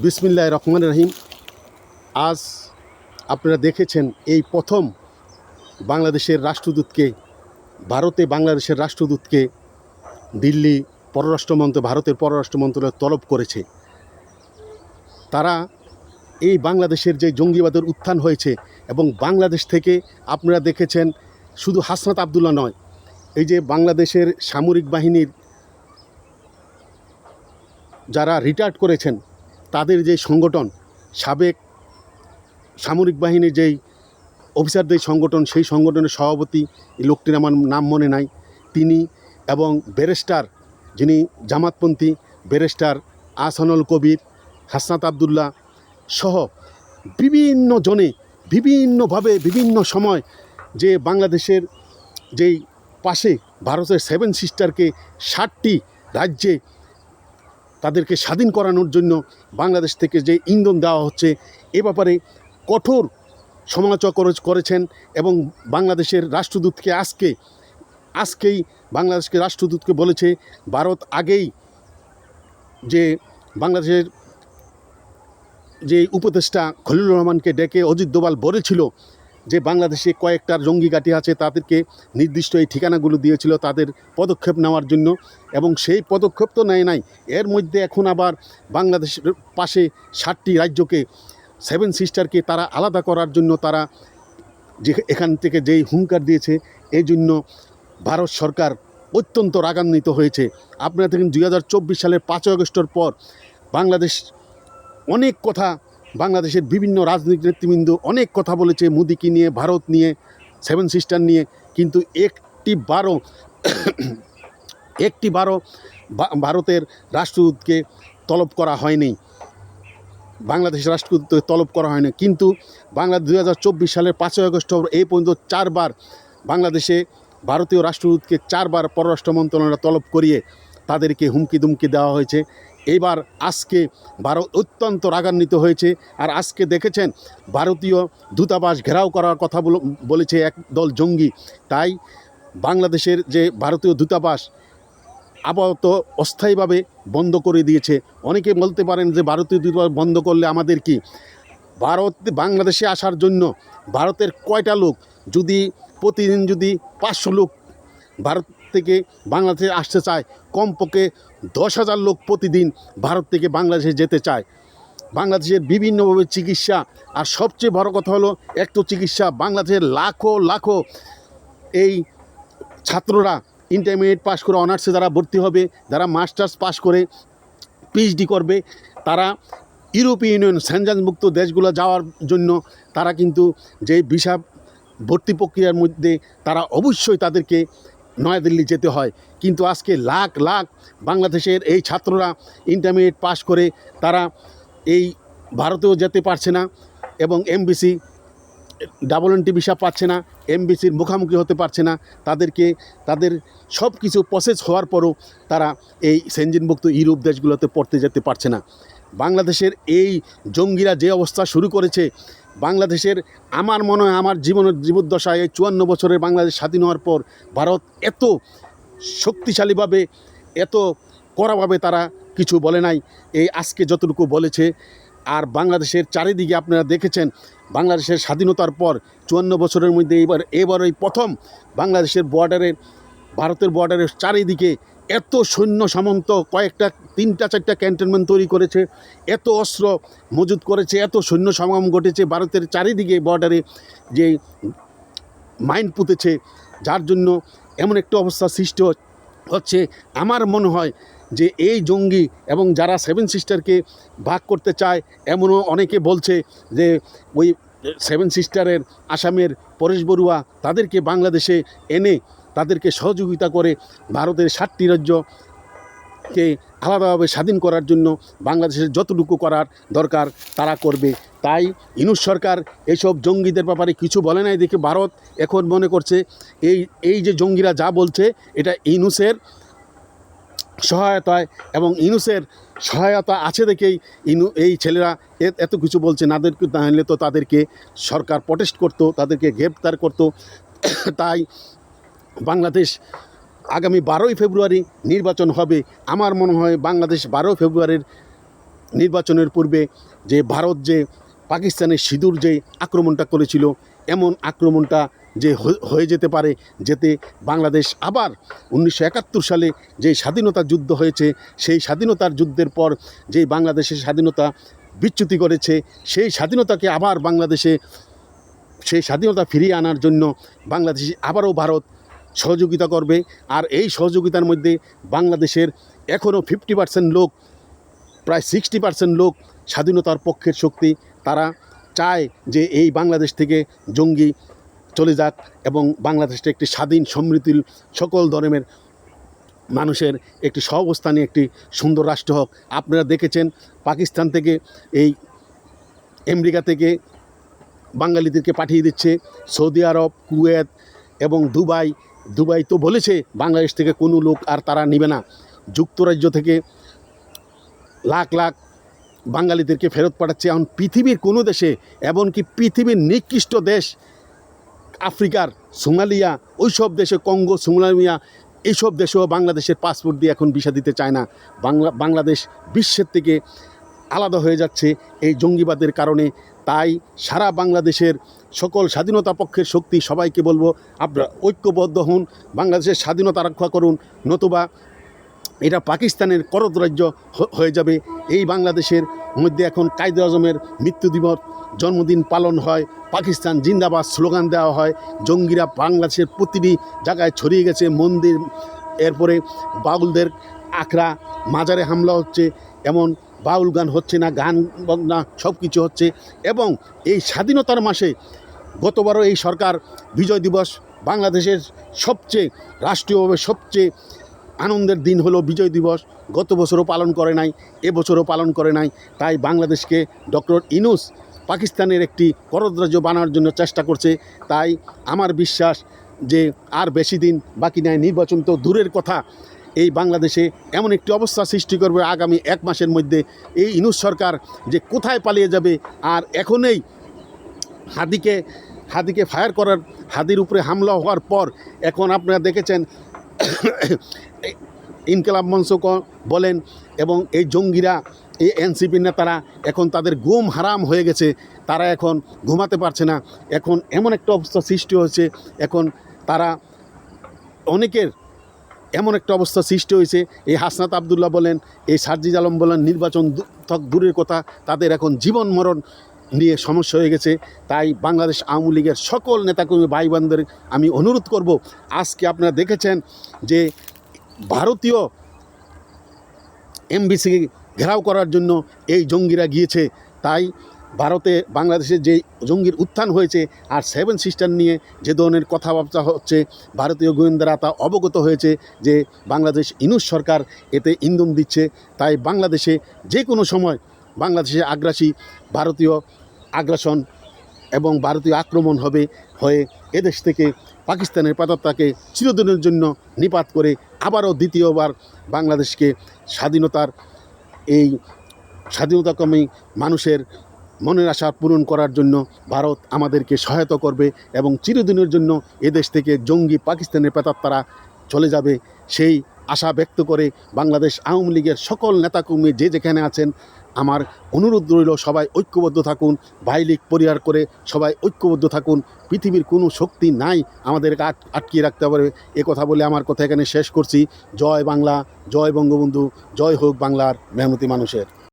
বিসমিল্লাহির রহমানির রহিম। আজ আপনারা দেখেছেন এই প্রথম বাংলাদেশের রাষ্ট্রদূতকে বাংলাদেশের রাষ্ট্রদূতকে দিল্লি ভারতের পররাষ্ট্র মন্ত্রণালয় তলব করেছে। তারা এই বাংলাদেশের যে জঙ্গিবাদের উত্থান হয়েছে এবং বাংলাদেশ থেকে আপনারা দেখেছেন শুধু হাসনাত আবদুল্লাহ নয়, এই যে বাংলাদেশের সামরিক বাহিনীর যারা রিটায়ার্ড করেছেন তাদের যে সংগঠন, সাবেক সামরিক বাহিনীর যেই অফিসারদের সংগঠন, সেই সংগঠনের সভাপতি, এই লোকটির আমার নাম মনে নাই, তিনি এবং ব্যারিস্টার যিনি জামাতপন্থী ব্যারিস্টার আহসানুল কবির, হাসনাত আবদুল্লাহ সহ বিভিন্ন জনে বিভিন্নভাবে বিভিন্ন সময় যে বাংলাদেশের যেই পাশে ভারতের 7 সিস্টারকে 60টি রাজ্যে তাদেরকে স্বাধীন করানোর জন্য বাংলাদেশ থেকে যে ইন্ধন দেওয়া হচ্ছে, এ ব্যাপারে কঠোর সমালোচনা করেছেন এবং বাংলাদেশের রাষ্ট্রদূতকে আজকেই বাংলাদেশকে রাষ্ট্রদূতকে বলেছে ভারত আগেই যে বাংলাদেশের যে উপদেষ্টা খলিলুর রহমানকে ডেকে অজিত দোভাল বলেছিল যে বাংলাদেশে কয়েকটা জঙ্গি ঘাঁটি আছে, তাদেরকে নির্দিষ্ট এই ঠিকানাগুলো দিয়েছিল তাদের পদক্ষেপ নেওয়ার জন্য, এবং সেই পদক্ষেপ তো নেয় নাই। এর মধ্যে এখন আবার বাংলাদেশের পাশে 60টি রাজ্যকে 7 সিস্টারকে তারা আলাদা করার জন্য তারা যে এখান থেকে যেই হুঙ্কার দিয়েছে, এই জন্য ভারত সরকার অত্যন্ত রাগান্বিত হয়েছে। আপনারা দেখেন 2024 সালের 5 আগস্টের পর বাংলাদেশ অনেক কথা, বাংলাদেশের বিভিন্ন রাজনৈতিক নেতৃবৃন্দ অনেক কথা বলেছে মোদিকে নিয়ে, ভারত নিয়ে, 7 সিস্টার নিয়ে, কিন্তু একটি বারো ভারতের রাষ্ট্রদূতকে তলব করা হয়নি, বাংলাদেশের রাষ্ট্রদূতকে তলব করা হয়নি। কিন্তু 2024 সালের 5 আগস্ট এই পর্যন্ত 4 বার বাংলাদেশে ভারতীয় রাষ্ট্রদূতকে 4 বার পররাষ্ট্র মন্ত্রণালয় তলব করিয়ে তাদেরকে হুমকি দুমকি দেওয়া হয়েছে। এইবার আজকে ভারত অত্যন্ত রাগান্বিত হয়েছে। আর আজকে দেখেছেন ভারতীয় দূতাবাস ঘেরাও করার কথা বলেছে একদল জঙ্গি। তাই বাংলাদেশের যে ভারতীয় দূতাবাস আপাতত অস্থায়ীভাবে বন্ধ করে দিয়েছে। অনেকে বলতে পারেন যে ভারতীয় দূতাবাস বন্ধ করলে আমাদের কি? বাংলাদেশে আসার জন্য ভারতের কয়টা লোক, যদি প্রতিদিন যদি 500 লোক ভারত থেকে বাংলাদেশে আসতে চায়, কমপক্ষে 10,000 লোক প্রতিদিন ভারত থেকে বাংলাদেশে যেতে চায়। বাংলাদেশের বিভিন্নভাবে চিকিৎসা, আর সবচেয়ে বড় কথা হলো একটু চিকিৎসা, বাংলাদেশের লাখো লাখো এই ছাত্ররা ইন্টারমিডিয়েট পাস করে অনার্সে যারা ভর্তি হবে, যারা মাস্টার্স পাস করে পিএইচডি করবে, তারা ইউরোপীয় ইউনিয়ন সেনজেনভুক্ত দেশগুলো যাওয়ার জন্য তারা কিন্তু যে ভিসা ভর্তি প্রক্রিয়ার মধ্যে তারা অবশ্যই তাদেরকে নয়াদিল্লি যেতে হয়। কিন্তু আজকে লাখ লাখ বাংলাদেশের এই ছাত্ররা ইন্টারমিডিয়েট পাস করে তারা এই ভারতেও যেতে পারছে না, এবং এমবিসি NT ভিসা পাচ্ছে না, এমবিসির মুখোমুখি হতে পারছে না, তাদের সব কিছু প্রসেস হওয়ার পরও তারা এই সেনজেনভুক্ত ইউরোপ দেশগুলোতে পড়তে যেতে পারছে না। বাংলাদেশের এই জঙ্গিরা যে অবস্থা শুরু করেছে, বাংলাদেশের আমার মনে হয় আমার জীবদ্দশায় এই 54 বছরের বাংলাদেশ স্বাধীন হওয়ার পর ভারত এত শক্তিশালীভাবে, এত কড়াভাবে তারা কিছু বলে নাই, এই আজকে যতটুকু বলেছে। আর বাংলাদেশের চারিদিকে আপনারা দেখেছেন বাংলাদেশের স্বাধীনতার পর 54 বছরের মধ্যে এবার এই প্রথম বাংলাদেশের ভারতের বর্ডারের চারিদিকে এত সৈন্য সামন্ত, কয়েকটা 3-4টা ক্যান্টনমেন্ট তৈরি করেছে, এত অস্ত্র মজুত করেছে, এত সৈন্য সমাগম ঘটেছে ভারতের চারিদিকে বর্ডারে, যে মাইন পুঁতেছে, যার জন্য এমন একটা অবস্থা সৃষ্টি হচ্ছে। আমার মনে হয় যে এই জঙ্গি এবং যারা 7 সিস্টারকে ভাগ করতে চায়, এমনও অনেকে বলছে যে ওই 7 সিস্টারের আসামের পরেশ বড়ুয়া তাদেরকে বাংলাদেশে এনে তাদেরকে সহযোগিতা করে ভারতের 60টি রাজ্যকে আলাদাভাবে স্বাধীন করার জন্য বাংলাদেশের যতটুকু করার দরকার তারা করবে। তাই ইউনূস সরকার এইসব জঙ্গিদের ব্যাপারে কিছু বলে নাই দেখে ভারত এখন মনে করছে এই যে জঙ্গিরা যা বলছে এটা ইউনূসের সহায়তায়, এবং ইউনূসের সহায়তা আছে দেখেই এই ছেলেরা এত কিছু বলছে। নাহলে তো তাদেরকে সরকার প্রটেস্ট করতো, তাদেরকে গ্রেপ্তার করতো। তাই বাংলাদেশ আগামী 12ই ফেব্রুয়ারি নির্বাচন হবে। আমার মনে হয় বাংলাদেশ 12 ফেব্রুয়ারির নির্বাচনের পূর্বে যে ভারত যে পাকিস্তানের সিঁদুর যে আক্রমণটা করেছিল, এমন আক্রমণটা যে হয়ে যেতে পারে, যেতে বাংলাদেশ আবার 1971 সালে যে স্বাধীনতা যুদ্ধ হয়েছে, সেই স্বাধীনতার যুদ্ধের পর যে বাংলাদেশের স্বাধীনতা বিচ্যুতি করেছে, সেই স্বাধীনতাকে আবার বাংলাদেশে সেই স্বাধীনতা ফিরিয়ে আনার জন্য বাংলাদেশে আবারও ভারত সহযোগিতা করবে। আর এই সহযোগিতার মধ্যে বাংলাদেশের এখনও 50% লোক, প্রায় 60% লোক স্বাধীনতার পক্ষের শক্তি। তারা চায় যে এই বাংলাদেশ থেকে জঙ্গি চলে যাক এবং বাংলাদেশটা একটি স্বাধীন সমৃদ্ধির সকল ধর্মের মানুষের একটি সহাবস্থানে একটি সুন্দর রাষ্ট্র হোক। আপনারা দেখেছেন পাকিস্তান থেকে এই আমেরিকা থেকে বাঙালিদেরকে পাঠিয়ে দিচ্ছে সৌদি আরব, কুয়েত এবং দুবাই তো বলেছে বাংলাদেশ থেকে কোনো লোক আর তারা নেবে না। যুক্তরাজ্য থেকে লাখ লাখ বাঙালিদেরকে ফেরত পাঠাচ্ছে। এখন পৃথিবীর কোনো দেশে, এমনকি পৃথিবীর নিকৃষ্ট দেশ আফ্রিকার সোমালিয়া, ওইসব দেশে কঙ্গো, সোমালিয়া, এইসব দেশেও বাংলাদেশের পাসপোর্ট দিয়ে এখন ভিসা দিতে চায় না। বাংলাদেশ বিশ্বের থেকে আলাদা হয়ে যাচ্ছে এই জঙ্গিবাদের কারণে। তাই সারা বাংলাদেশের সকল স্বাধীনতা পক্ষের শক্তি সবাইকে বলবো, আপনারা ঐক্যবদ্ধ হন, বাংলাদেশের স্বাধীনতা রক্ষা করুন, নতুবা এটা পাকিস্তানের করদরাজ্য হয়ে যাবে। এই বাংলাদেশের মধ্যে এখন কায়েদ আজমের মৃত্যু দিবস, জন্মদিন পালন হয়, পাকিস্তান জিন্দাবাদ স্লোগান দেওয়া হয়, জঙ্গিরা বাংলাদেশের প্রতিটি জায়গায় ছড়িয়ে গেছে, মন্দির, এরপরে বাউলদের আখড়া, মাজারে হামলা হচ্ছে, এমন বাউল গান হচ্ছে না, গান না, সব কিছু হচ্ছে। এবং এই স্বাধীনতার মাসে গতবারও এই সরকার বিজয় দিবস, বাংলাদেশের সবচেয়ে রাষ্ট্রীয়ভাবে সবচেয়ে আনন্দের দিন হলো বিজয় দিবস, গত বছরও পালন করে নাই, এবছরও পালন করে নাই। তাই বাংলাদেশকে ডক্টর ইউনূস পাকিস্তানের একটি করদরাজ্য বানানোর জন্য চেষ্টা করছে। তাই আমার বিশ্বাস যে আর বেশি দিন বাকি নাই, নির্বাচন তো দূরের কথা, এই বাংলাদেশে এমন একটি অবস্থা সৃষ্টি করবে আগামী 1 মাসের মধ্যে, এই ইউনূস সরকার যে কোথায় পালিয়ে যাবে। আর এখনই হাদিকে ফায়ার করার, হাদির উপরে হামলা হওয়ার পর এখন আপনারা দেখেছেন ইনকিলাব মঞ্চ বলেন এবং এই জঙ্গিরা, এই এনসিপি নেতারা এখন তাদের ঘুম হারাম হয়ে গেছে, তারা এখন ঘুমাতে পারছে না। এখন এমন একটা অবস্থা সৃষ্টি হয়েছে, এখন তারা অনেকের এমন একটা অবস্থা সৃষ্টি হয়েছে, এই হাসনাত আবদুল্লাহ বলেন, এই সার্জিজ আলম বলেন, নির্বাচন দূরের কথা, তাদের এখন জীবন মরণ নিয়ে সমস্যা হয়ে গেছে। তাই বাংলাদেশ আওয়ামী লীগের সকল নেতাকর্মী ভাই বোনদের আমি অনুরোধ করব, আজকে আপনারা দেখেছেন যে ভারতীয় এমবিসি ঘেরাও করার জন্য এই জঙ্গিরা গিয়েছে। তাই ভারতে বাংলাদেশে যে জঙ্গির উত্থান হয়েছে আর 7 সিস্টার নিয়ে যে ধরনের কথাবার্তা হচ্ছে, ভারতীয় গোয়েন্দারা তা অবগত হয়েছে যে বাংলাদেশ ইউনূস সরকার এতে ইন্ধন দিচ্ছে। তাই বাংলাদেশে যে কোনো সময় বাংলাদেশে ভারতীয় আগ্রাসন এবং ভারতীয় আক্রমণ হয়ে এদেশ থেকে পাকিস্তানের পাতাতাকে চিরদিনের জন্য নিপাত করে আবারও দ্বিতীয়বার বাংলাদেশকে এই স্বাধীনতাকামী মানুষের মনের আশা পূরণ করার জন্য ভারত আমাদেরকে সহায়তা করবে এবং চিরদিনের জন্য এদেশ থেকে জঙ্গি পাকিস্তানের প্রেতাত্মারা চলে যাবে, সেই আশা ব্যক্ত করে বাংলাদেশ আওয়ামী লীগের সকল নেতাকর্মী যে যেখানে আছেন, আমার অনুরোধ রইল সবাই ঐক্যবদ্ধ থাকুন, ভাইলীগ পরিহার করে সবাই ঐক্যবদ্ধ থাকুন। পৃথিবীর কোনো শক্তি নাই আমাদেরকে আটকিয়ে রাখতে পারবে। কথা বলে আমার কথা এখানে শেষ করছি। জয় বাংলা, জয় বঙ্গবন্ধু, জয় হোক বাংলার মেহনতি মানুষের।